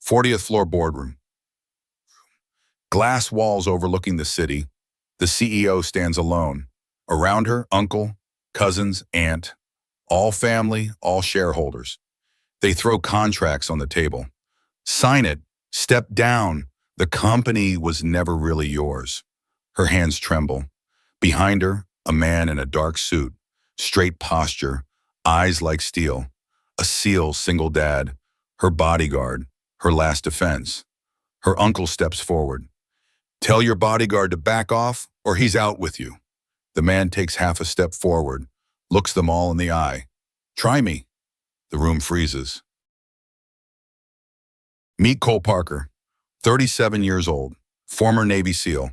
40th-floor boardroom. Glass walls overlooking the city. The CEO stands alone. Around her, uncle, cousins, aunt. All family, all shareholders. They throw contracts on the table. Sign it. Step down. The company was never really yours. Her hands tremble. Behind her, a man in a dark suit. Straight posture. Eyes like steel. A SEAL single dad. Her bodyguard. Her last defense. Her uncle steps forward. Tell your bodyguard to back off or he's out with you. The man takes half a step forward, looks them all in the eye. Try me. The room freezes. Meet Cole Parker, 37 years old, former Navy SEAL,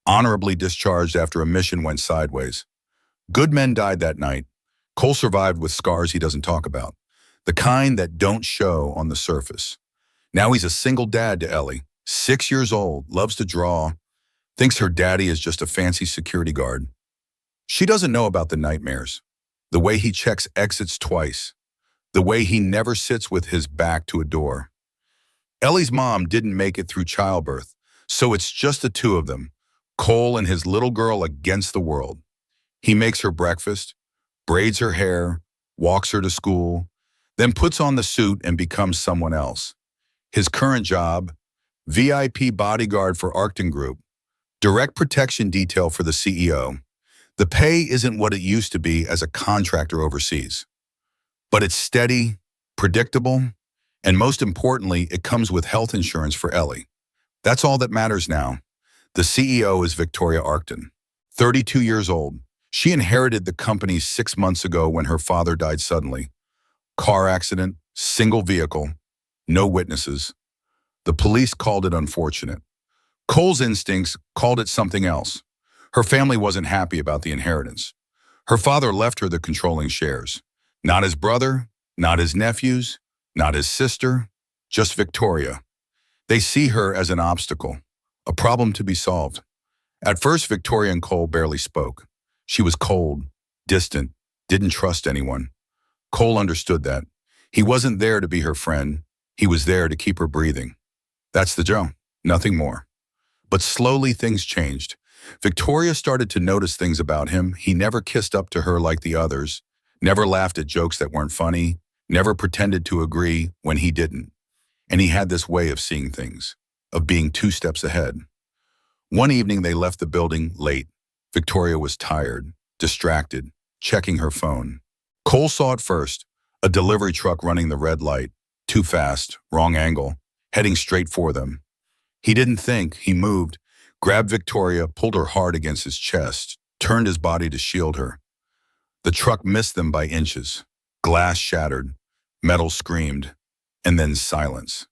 honorably discharged after a mission went sideways. Good men died that night. Cole survived with scars he doesn't talk about, the kind that don't show on the surface. Now he's a single dad to Ellie, 6 years old, loves to draw, thinks her daddy is just a fancy security guard. She doesn't know about the nightmares, the way he checks exits twice, the way he never sits with his back to a door. Ellie's mom didn't make it through childbirth, so it's just the two of them, Cole and his little girl against the world. He makes her breakfast, braids her hair, walks her to school, then puts on the suit and becomes someone else. His current job, VIP bodyguard for Arcton Group, direct protection detail for the CEO. The pay isn't what it used to be as a contractor overseas. But it's steady, predictable, and most importantly, it comes with health insurance for Ellie. That's all that matters now. The CEO is Victoria Arcton, 32 years old. She inherited the company 6 months ago when her father died suddenly. Car accident, single vehicle, no witnesses. The police called it unfortunate. Cole's instincts called it something else. Her family wasn't happy about the inheritance. Her father left her the controlling shares. Not his brother, not his nephews, not his sister, just Victoria. They see her as an obstacle, a problem to be solved. At first, Victoria and Cole barely spoke. She was cold, distant, didn't trust anyone. Cole understood that. He wasn't there to be her friend. He was there to keep her breathing. That's the joke, nothing more. But slowly things changed. Victoria started to notice things about him. He never kissed up to her like the others, never laughed at jokes that weren't funny, never pretended to agree when he didn't. And he had this way of seeing things, of being 2 steps ahead. One evening they left the building late. Victoria was tired, distracted, checking her phone. Cole saw it first, a delivery truck running the red light, too fast, wrong angle, heading straight for them. He didn't think, he moved, grabbed Victoria, pulled her hard against his chest, turned his body to shield her. The truck missed them by inches. Glass shattered, metal screamed, and then silence.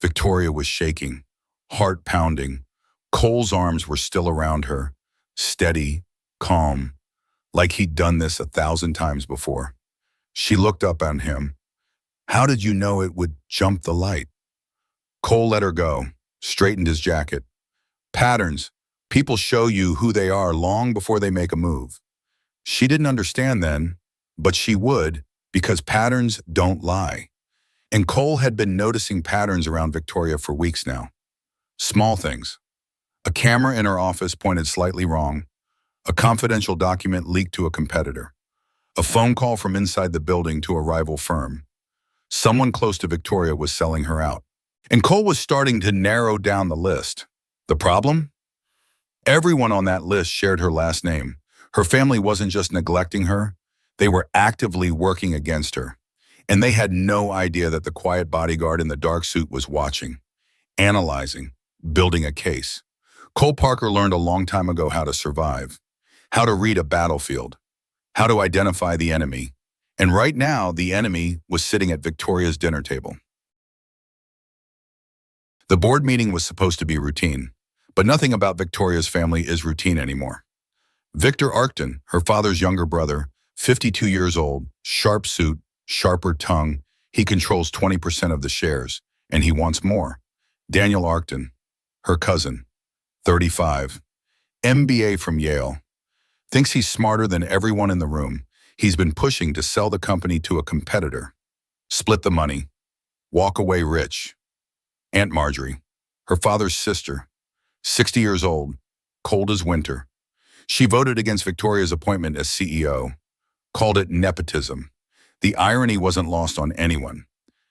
Victoria was shaking, heart pounding. Cole's arms were still around her, steady, calm, like he'd done this 1,000 times before. She looked up at him. How did you know it would jump the light? Cole let her go, straightened his jacket. Patterns. People show you who they are long before they make a move. She didn't understand then, but she would, because patterns don't lie. And Cole had been noticing patterns around Victoria for weeks now. Small things. A camera in her office pointed slightly wrong. A confidential document leaked to a competitor. A phone call from inside the building to a rival firm. Someone close to Victoria was selling her out. And Cole was starting to narrow down the list. The problem? Everyone on that list shared her last name. Her family wasn't just neglecting her, they were actively working against her. And they had no idea that the quiet bodyguard in the dark suit was watching, analyzing, building a case. Cole Parker learned a long time ago how to survive, how to read a battlefield, how to identify the enemy. And right now, the enemy was sitting at Victoria's dinner table. The board meeting was supposed to be routine, but nothing about Victoria's family is routine anymore. Victor Arcton, her father's younger brother, 52 years old, sharp suit, sharper tongue. He controls 20% of the shares, and he wants more. Daniel Arcton, her cousin, 35, MBA from Yale, thinks he's smarter than everyone in the room. He's been pushing to sell the company to a competitor, split the money, walk away rich. Aunt Marjorie, her father's sister, 60 years old, cold as winter. She voted against Victoria's appointment as CEO, called it nepotism. The irony wasn't lost on anyone.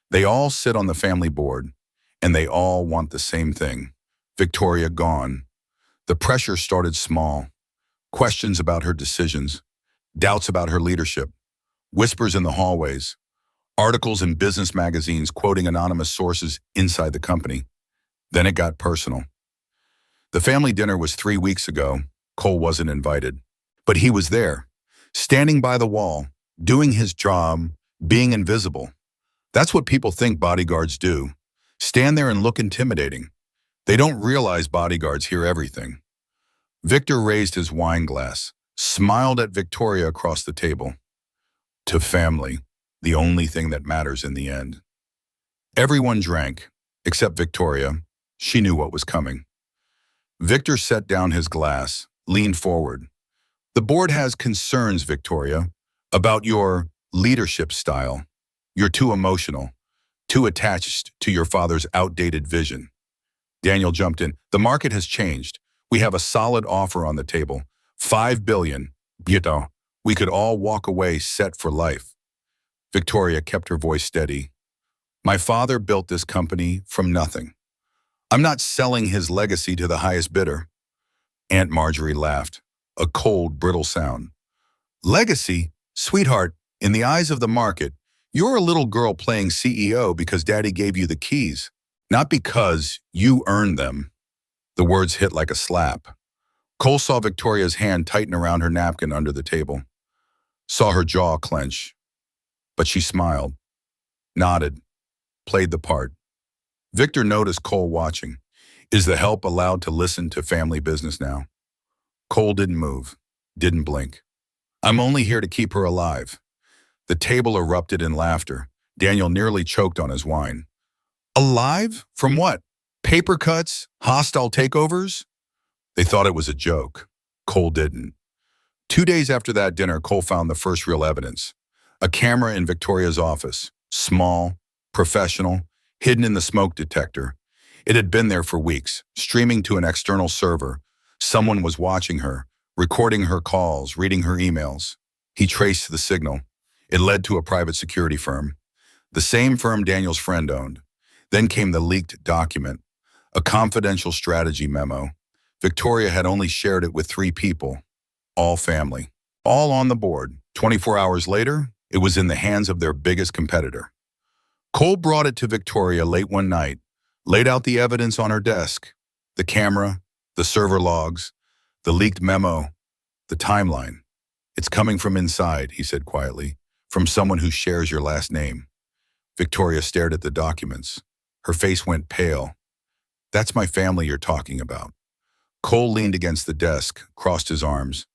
They all sit on the family board, and they all want the same thing. Victoria gone. The pressure started small. Questions about her decisions, doubts about her leadership, whispers in the hallways, articles in business magazines quoting anonymous sources inside the company. Then it got personal. The family dinner was 3 weeks ago. Cole wasn't invited. But he was there, standing by the wall, doing his job, being invisible. That's what people think bodyguards do. Stand there and look intimidating. They don't realize bodyguards hear everything. Victor raised his wine glass, smiled at Victoria across the table. To family, the only thing that matters in the end. Everyone drank, except Victoria. She knew what was coming. Victor set down his glass, leaned forward. The board has concerns, Victoria, about your leadership style. You're too emotional, too attached to your father's outdated vision. Daniel jumped in. The market has changed. We have a solid offer on the table. $5 billion. We could all walk away set for life. Victoria kept her voice steady. My father built this company from nothing. I'm not selling his legacy to the highest bidder. Aunt Marjorie laughed, a cold, brittle sound. Legacy? Sweetheart, in the eyes of the market, you're a little girl playing CEO because Daddy gave you the keys, not because you earned them. The words hit like a slap. Cole saw Victoria's hand tighten around her napkin under the table, saw her jaw clench. But she smiled, nodded, played the part. Victor noticed Cole watching. Is the help allowed to listen to family business now? Cole didn't move, didn't blink. I'm only here to keep her alive. The table erupted in laughter. Daniel nearly choked on his wine. Alive? From what? Paper cuts? Hostile takeovers? They thought it was a joke. Cole didn't. 2 days after that dinner, Cole found the first real evidence. A camera in Victoria's office. Small, professional, hidden in the smoke detector. It had been there for weeks, streaming to an external server. Someone was watching her, recording her calls, reading her emails. He traced the signal. It led to a private security firm, the same firm Daniel's friend owned. Then came the leaked document, a confidential strategy memo. Victoria had only shared it with 3 people, all family, all on the board. 24 hours later, it was in the hands of their biggest competitor. Cole brought it to Victoria late one night, laid out the evidence on her desk, the camera, the server logs, the leaked memo, the timeline. It's coming from inside, he said quietly, from someone who shares your last name. Victoria stared at the documents. Her face went pale. That's my family you're talking about. Cole leaned against the desk, crossed his arms.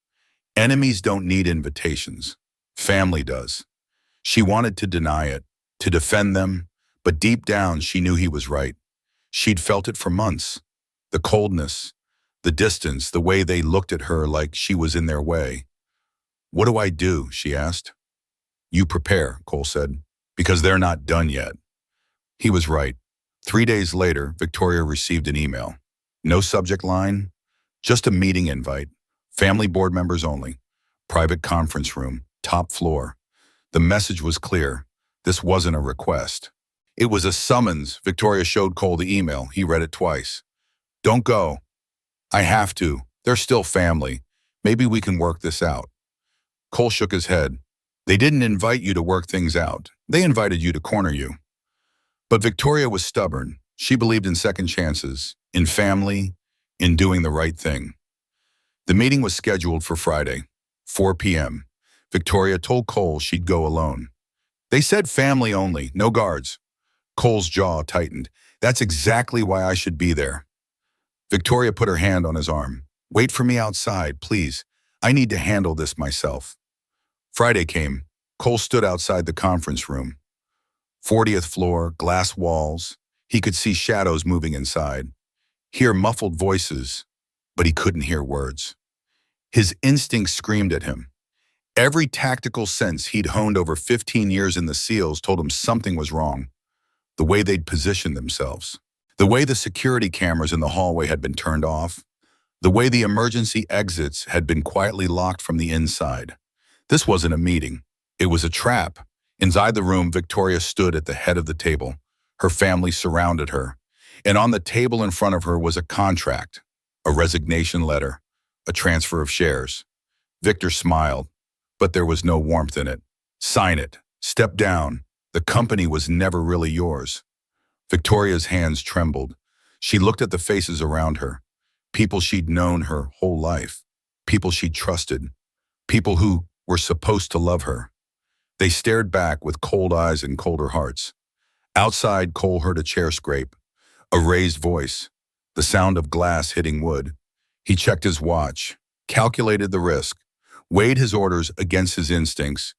Enemies don't need invitations. Family does. She wanted to deny it, to defend them, but deep down she knew he was right. She'd felt it for months. The coldness, the distance, the way they looked at her like she was in their way. What do I do? She asked. You prepare, Cole said, because they're not done yet. He was right. 3 days later, Victoria received an email. No subject line, just a meeting invite. Family board members only. Private conference room, top floor. The message was clear. This wasn't a request. It was a summons. Victoria showed Cole the email. He read it twice. Don't go. I have to. They're still family. Maybe we can work this out. Cole shook his head. They didn't invite you to work things out. They invited you to corner you. But Victoria was stubborn. She believed in second chances, in family, in doing the right thing. The meeting was scheduled for Friday, 4 p.m. Victoria told Cole she'd go alone. They said family only, no guards. Cole's jaw tightened. That's exactly why I should be there. Victoria put her hand on his arm. Wait for me outside, please. I need to handle this myself. Friday came. Cole stood outside the conference room. 40th floor, glass walls. He could see shadows moving inside, hear muffled voices, but he couldn't hear words. His instincts screamed at him. Every tactical sense he'd honed over 15 years in the SEALs told him something was wrong, the way they'd positioned themselves. The way the security cameras in the hallway had been turned off, the way the emergency exits had been quietly locked from the inside. This wasn't a meeting. It was a trap. Inside the room, Victoria stood at the head of the table. Her family surrounded her. And on the table in front of her was a contract, a resignation letter, a transfer of shares. Victor smiled, but there was no warmth in it. Sign it. Step down. The company was never really yours. Victoria's hands trembled. She looked at the faces around her. People she'd known her whole life. People she'd trusted. People who were supposed to love her. They stared back with cold eyes and colder hearts. Outside, Cole heard a chair scrape, a raised voice, the sound of glass hitting wood. He checked his watch, calculated the risk, weighed his orders against his instincts.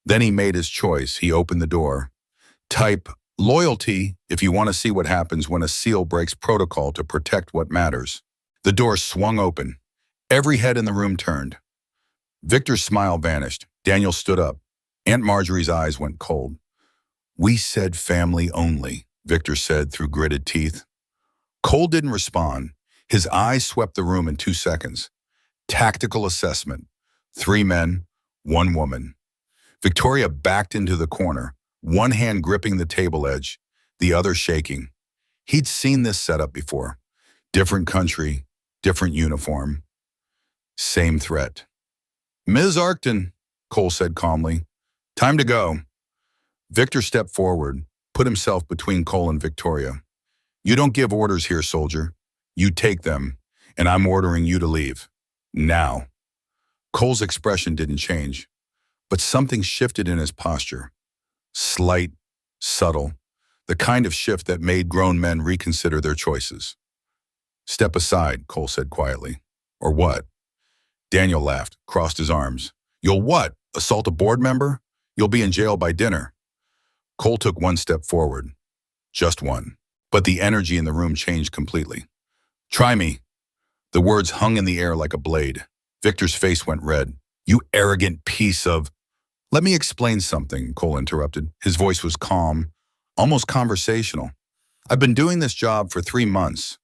Then he made his choice. He opened the door. Type loyalty if you want to see what happens when a SEAL breaks protocol to protect what matters. The door swung open. Every head in the room turned. Victor's smile vanished. Daniel stood up. Aunt Marjorie's eyes went cold. "We said family only," Victor said through gritted teeth. Cole didn't respond. His eyes swept the room in 2 seconds. Tactical assessment. 3 men, 1 woman. Victoria backed into the corner, one hand gripping the table edge, the other shaking. He'd seen this setup before. Different country, different uniform. Same threat. "Ms. Arcton," Cole said calmly. "Time to go." Victor stepped forward, put himself between Cole and Victoria. "You don't give orders here, soldier. You take them, and I'm ordering you to leave. Now." Cole's expression didn't change, but something shifted in his posture. Slight, subtle, the kind of shift that made grown men reconsider their choices. "Step aside," Cole said quietly. "Or what?" Daniel laughed, crossed his arms. "You'll what? Assault a board member? You'll be in jail by dinner." Cole took 1 step forward. Just one. But the energy in the room changed completely. "Try me." The words hung in the air like a blade. Victor's face went red. "You arrogant piece of—" "Let me explain something," Cole interrupted. His voice was calm, almost conversational. "I've been doing this job for 3 months.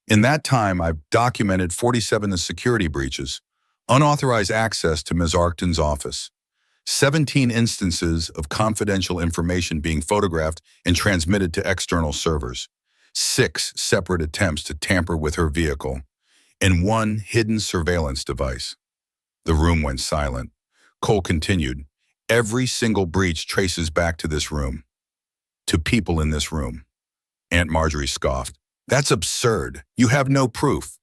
In that time, I've documented 47 security breaches, unauthorized access to Ms. Arcton's office, 17 instances of confidential information being photographed and transmitted to external servers, 6 separate attempts to tamper with her vehicle, and 1 hidden surveillance device." The room went silent. Cole continued, "Every single breach traces back to this room, to people in this room." Aunt Marjorie scoffed. "That's absurd. You have no proof."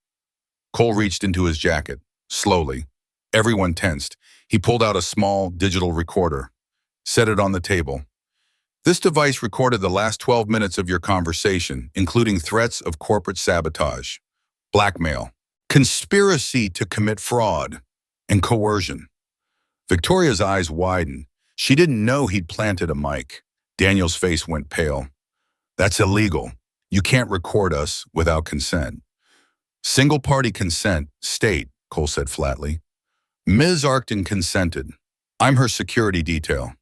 Cole reached into his jacket. Slowly. Everyone tensed. He pulled out a small digital recorder, set it on the table. "This device recorded the last 12 minutes of your conversation, including threats of corporate sabotage, blackmail, conspiracy to commit fraud, and coercion." Victoria's eyes widened. She didn't know he'd planted a mic. Daniel's face went pale. "That's illegal. You can't record us without consent." "Single-party consent, state," Cole said flatly. "Ms. Arcton consented. I'm her security detail.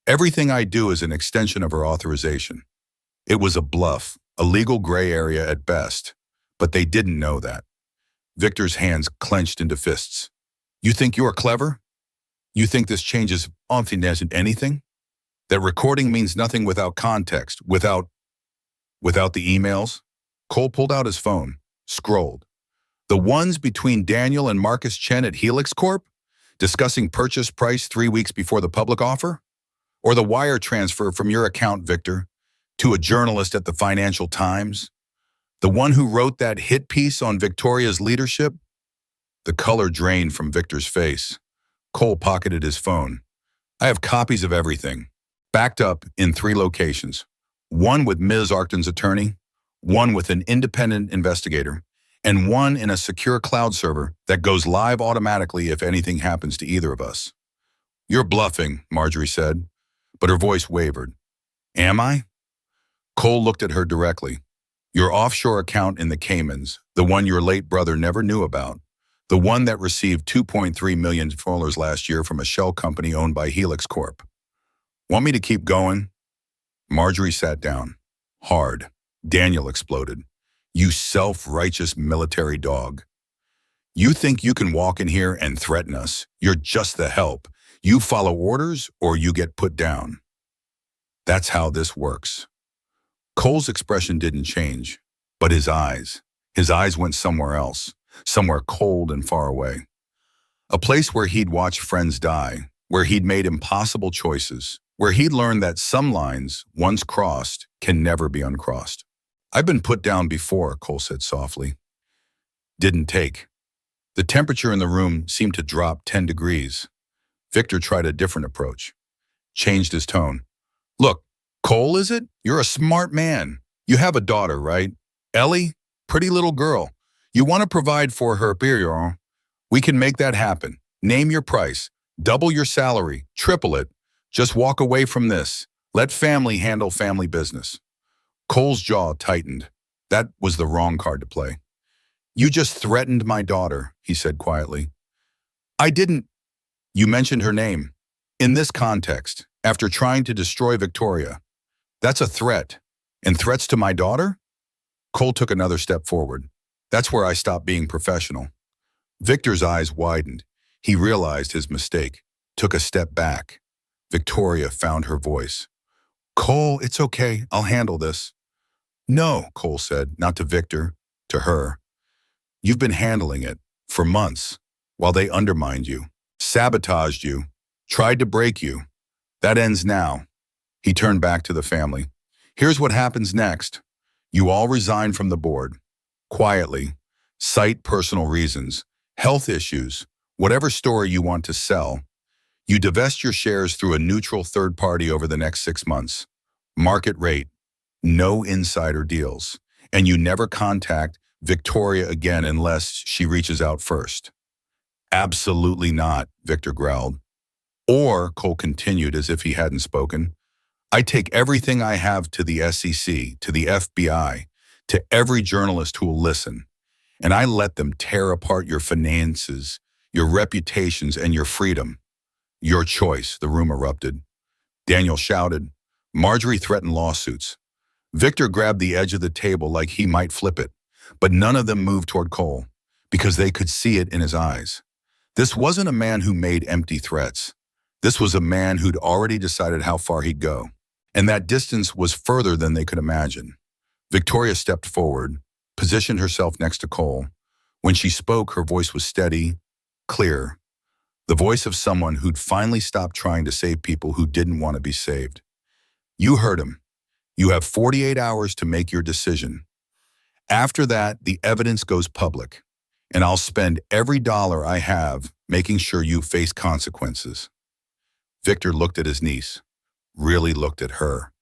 Everything I do is an extension of her authorization." It was a bluff, a legal gray area at best, but they didn't know that. Victor's hands clenched into fists. "You think you're clever? You think this changes anything? That recording means nothing without context, without the emails?" Cole pulled out his phone, scrolled. "The ones between Daniel and Marcus Chen at Helix Corp, discussing purchase price 3 weeks before the public offer? Or the wire transfer from your account, Victor, to a journalist at the Financial Times? The one who wrote that hit piece on Victoria's leadership?" The color drained from Victor's face. Cole pocketed his phone. "I have copies of everything, backed up in 3 locations. One with Ms. Arcton's attorney, one with an independent investigator, and one in a secure cloud server that goes live automatically if anything happens to either of us." "You're bluffing," Marjorie said, but her voice wavered. "Am I?" Cole looked at her directly. "Your offshore account in the Caymans, the one your late brother never knew about, the one that received $2.3 million last year from a shell company owned by Helix Corp. Want me to keep going?" Marjorie sat down. Hard. Daniel exploded. You self-righteous military dog. You think you can walk in here and threaten us? You're just the help. You follow orders or you get put down. That's how this works. Cole's expression didn't change, but his eyes went somewhere else, somewhere cold and far away. A place where he'd watched friends die, where he'd made impossible choices, where he'd learned that some lines, once crossed, can never be uncrossed. I've been put down before, Cole said softly. Didn't take. The temperature in the room seemed to drop 10 degrees. Victor tried a different approach, changed his tone. Look, Cole, is it? You're a smart man. You have a daughter, right? Ellie? Pretty little girl. You want to provide for her, Pierre. We can make that happen. Name your price. Double your salary. Triple it. Just walk away from this. Let family handle family business. Cole's jaw tightened. That was the wrong card to play. You just threatened my daughter, he said quietly. I didn't. You mentioned her name. In this context, after trying to destroy Victoria. That's a threat. And threats to my daughter? Cole took another step forward. That's where I stopped being professional. Victor's eyes widened. He realized his mistake, took a step back. Victoria found her voice. Cole, it's okay. I'll handle this. No, Cole said, not to Victor, to her. You've been handling it for months while they undermined you, sabotaged you, tried to break you. That ends now. He turned back to the family. Here's what happens next. You all resign from the board. Quietly. Cite personal reasons, health issues, whatever story you want to sell. You divest your shares through a neutral third party over the next 6 months. Market rate. No insider deals. And you never contact Victoria again unless she reaches out first. Absolutely not, Victor growled. Or, Cole continued as if he hadn't spoken, I take everything I have to the SEC, to the FBI, to every journalist who will listen, and I let them tear apart your finances, your reputations, and your freedom. Your choice, the room erupted. Daniel shouted. Marjorie threatened lawsuits. Victor grabbed the edge of the table like he might flip it, but none of them moved toward Cole, because they could see it in his eyes. This wasn't a man who made empty threats. This was a man who'd already decided how far he'd go, and that distance was further than they could imagine. Victoria stepped forward, positioned herself next to Cole. When she spoke, her voice was steady, clear, the voice of someone who'd finally stopped trying to save people who didn't want to be saved. You heard him. You have 48 hours to make your decision. After that, the evidence goes public, and I'll spend every dollar I have making sure you face consequences. Victor looked at his niece, really looked at her,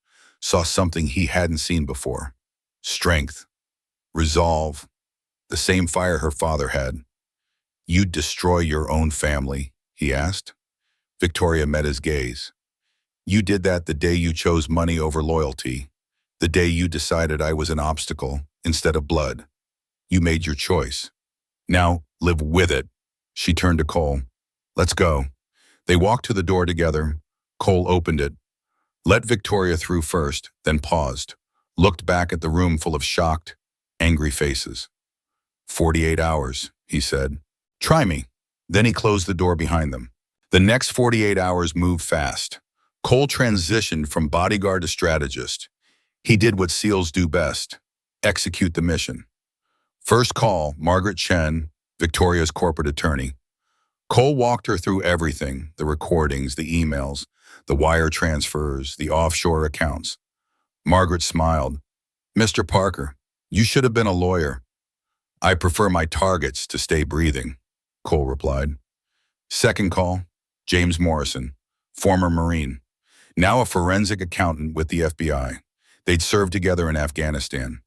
saw something he hadn't seen before. Strength, resolve, the same fire her father had. You'd destroy your own family, he asked. Victoria met his gaze. You did that the day you chose money over loyalty, the day you decided I was an obstacle instead of blood. You made your choice. Now live with it. She turned to Cole. Let's go. They walked to the door together. Cole opened it, let Victoria through first, then paused, looked back at the room full of shocked, angry faces. 48 hours, he said. Try me. Then he closed the door behind them. The next 48 hours moved fast. Cole transitioned from bodyguard to strategist. He did what SEALs do best, execute the mission. First call, Margaret Chen, Victoria's corporate attorney. Cole walked her through everything, the recordings, the emails, the wire transfers, the offshore accounts. Margaret smiled. Mr. Parker, you should have been a lawyer. I prefer my targets to stay breathing, Cole replied. Second call, James Morrison, former Marine, now a forensic accountant with the FBI. They'd served together in Afghanistan.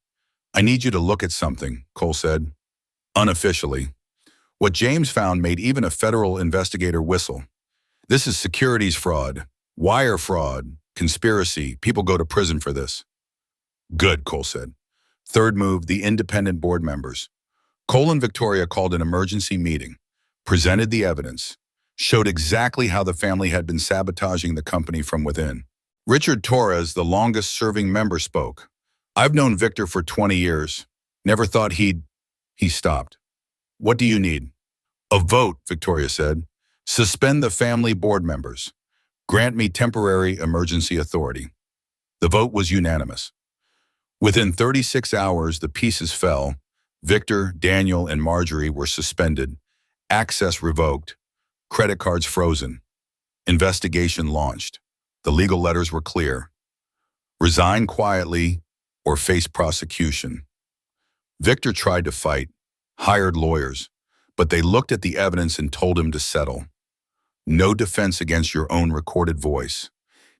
I need you to look at something, Cole said. Unofficially. What James found made even a federal investigator whistle. This is securities fraud, wire fraud, conspiracy. People go to prison for this. Good, Cole said. Third move, the independent board members. Cole and Victoria called an emergency meeting, presented the evidence, showed exactly how the family had been sabotaging the company from within. Richard Torres, the longest-serving member, spoke. I've known Victor for 20 years. Never thought He stopped. What do you need? A vote, Victoria said. Suspend the family board members. Grant me temporary emergency authority. The vote was unanimous. Within 36 hours, the pieces fell. Victor, Daniel, and Marjorie were suspended. Access revoked. Credit cards frozen. Investigation launched. The legal letters were clear. Resign quietly or face prosecution. Victor tried to fight, hired lawyers, but they looked at the evidence and told him to settle. No defense against your own recorded voice.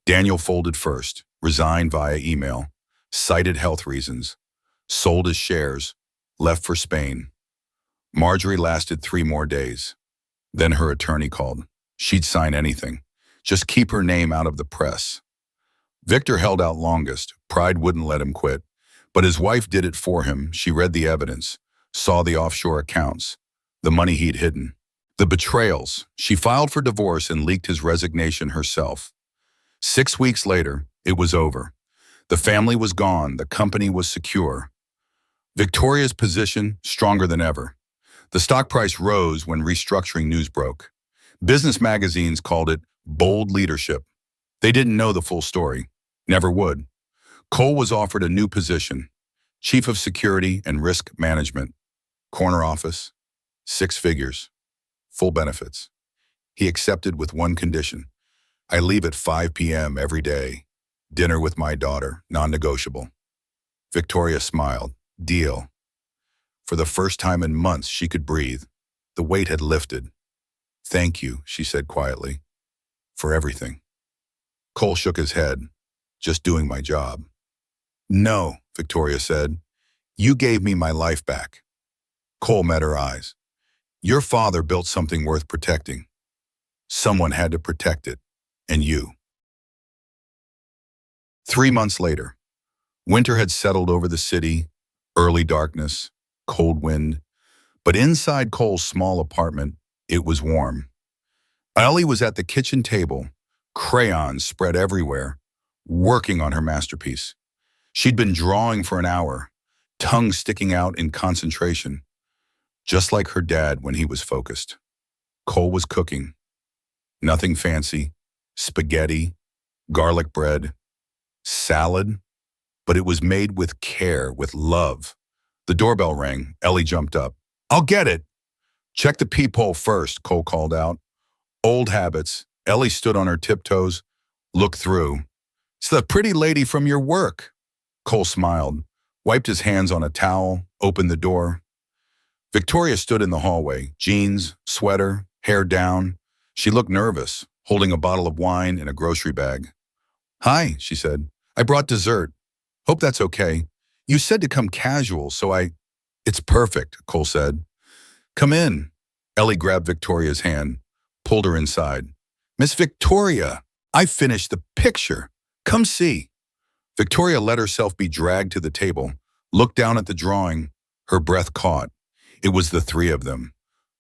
Daniel folded first, resigned via email, cited health reasons, sold his shares, left for Spain. Marjorie lasted 3 more days. Then her attorney called. She'd sign anything. Just keep her name out of the press. Victor held out longest. Pride wouldn't let him quit. But his wife did it for him. She read the evidence, saw the offshore accounts, the money he'd hidden, the betrayals. She filed for divorce and leaked his resignation herself. 6 weeks later, it was over. The family was gone. The company was secure. Victoria's position stronger than ever. The stock price rose when restructuring news broke. Business magazines called it bold leadership. They didn't know the full story. Never would. Cole was offered a new position, Chief of Security and Risk Management, corner office, 6 figures, full benefits. He accepted with one condition. I leave at 5 p.m. every day. Dinner with my daughter, non-negotiable. Victoria smiled. Deal. For the first time in months, she could breathe. The weight had lifted. Thank you, she said quietly, for everything. Cole shook his head. Just doing my job. No, Victoria said. You gave me my life back. Cole met her eyes. Your father built something worth protecting. Someone had to protect it, and you. 3 months later, winter had settled over the city, early darkness, cold wind, but inside Cole's small apartment, it was warm. Ellie was at the kitchen table, crayons spread everywhere, working on her masterpiece. She'd been drawing for an hour, tongue sticking out in concentration, just like her dad when he was focused. Cole was cooking. Nothing fancy, spaghetti, garlic bread, salad, but it was made with care, with love. The doorbell rang. Ellie jumped up. I'll get it. Check the peephole first, Cole called out. Old habits. Ellie stood on her tiptoes, looked through. It's the pretty lady from your work. Cole smiled, wiped his hands on a towel, opened the door. Victoria stood in the hallway, jeans, sweater, hair down. She looked nervous, holding a bottle of wine in a grocery bag. Hi, she said. I brought dessert. Hope that's okay. You said to come casual, so It's perfect, Cole said. Come in. Ellie grabbed Victoria's hand, pulled her inside. Miss Victoria, I finished the picture. Come see. Victoria let herself be dragged to the table, looked down at the drawing, her breath caught. It was the 3 of them.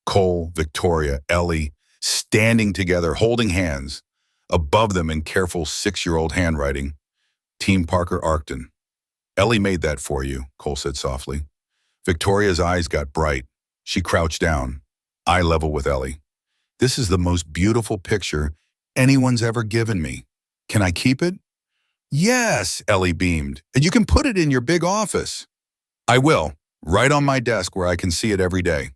Cole, Victoria, Ellie, standing together, holding hands. Above them in careful 6-year-old handwriting, Team Parker Arcton. Ellie made that for you, Cole said softly. Victoria's eyes got bright. She crouched down, eye level with Ellie. This is the most beautiful picture anyone's ever given me. Can I keep it? Yes, Ellie beamed. And you can put it in your big office. I will, right on my desk where I can see it every day.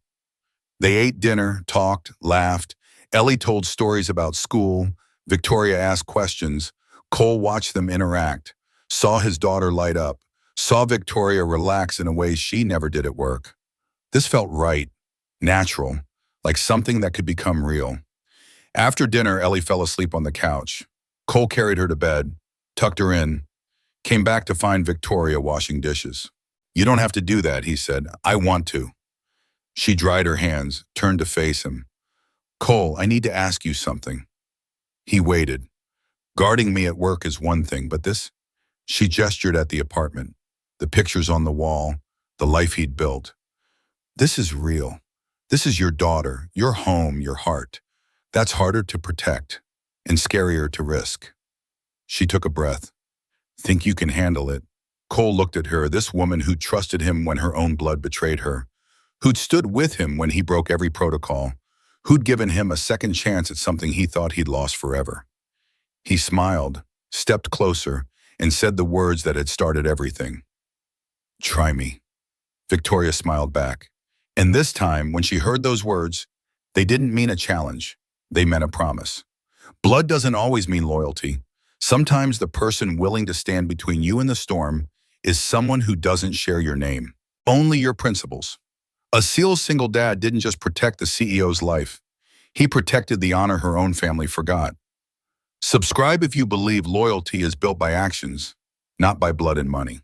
They ate dinner, talked, laughed. Ellie told stories about school. Victoria asked questions. Cole watched them interact, saw his daughter light up, saw Victoria relax in a way she never did at work. This felt right, natural, like something that could become real. After dinner, Ellie fell asleep on the couch. Cole carried her to bed, tucked her in, came back to find Victoria washing dishes. You don't have to do that, he said. I want to. She dried her hands, turned to face him. Cole, I need to ask you something. He waited. Guarding me at work is one thing, but this? She gestured at the apartment, the pictures on the wall, the life he'd built. This is real. This is your daughter, your home, your heart. That's harder to protect and scarier to risk. She took a breath. Think you can handle it? Cole looked at her, this woman who'd trusted him when her own blood betrayed her, who'd stood with him when he broke every protocol, who'd given him a second chance at something he thought he'd lost forever. He smiled, stepped closer, and said the words that had started everything. "Try me." Victoria smiled back. And this time, when she heard those words, they didn't mean a challenge. They meant a promise. Blood doesn't always mean loyalty. Sometimes the person willing to stand between you and the storm is someone who doesn't share your name, only your principles. A SEAL's single dad didn't just protect the CEO's life. He protected the honor her own family forgot. Subscribe if you believe loyalty is built by actions, not by blood and money.